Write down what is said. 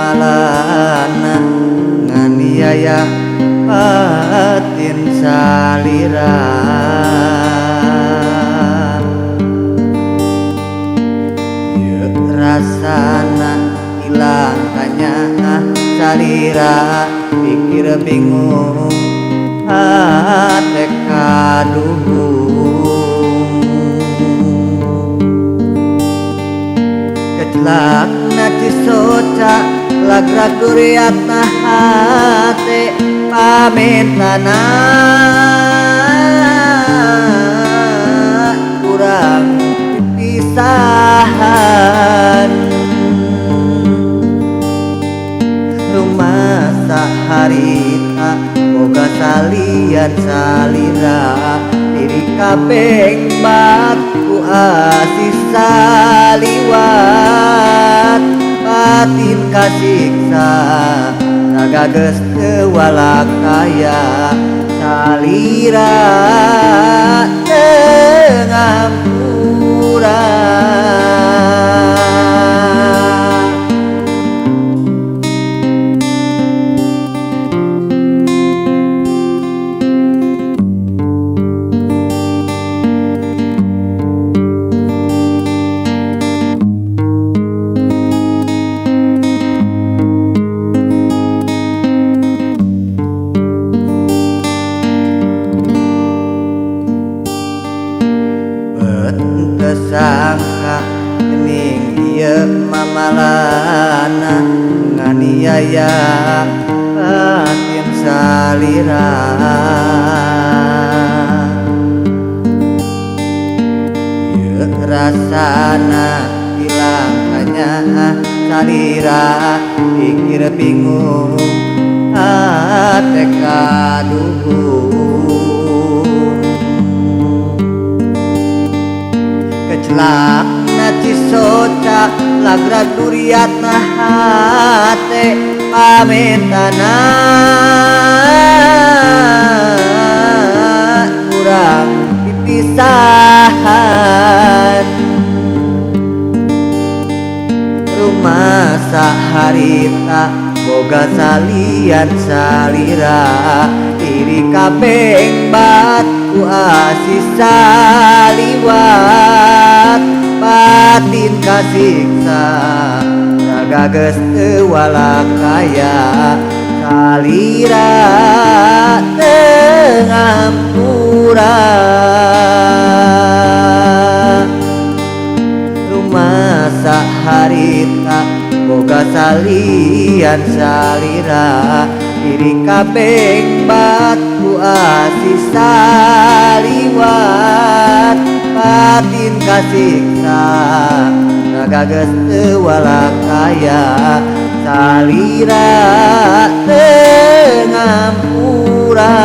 mamalana nganiaya batin salira ieu rasana ilang tanya salira pikir bingung hate kaduhung keclak naci soca lagrag duriatna hate pamentana kurang pisahan rumah saharita boga salian salira diri kapeng batku asih saliwat batin kasiksa raga geus teu walakaya salira teu ngampura sangka gening ieu mamalana nganiaya batin salira ieu rasana ilang tanya salira pikir bingung hate kaduhung keclak naci soca lagrag duriatna hate pamentana kurang pipisahan rumah saharita boga salian salira diri kapeng batku asih saliwat batin kasiksa raga geus teu walakaya salira teu ngampura rumah saharita boga salian salira diri kapeng batku asih saliwat batin kasiksa raga geus teu walakaya salira teu ngampura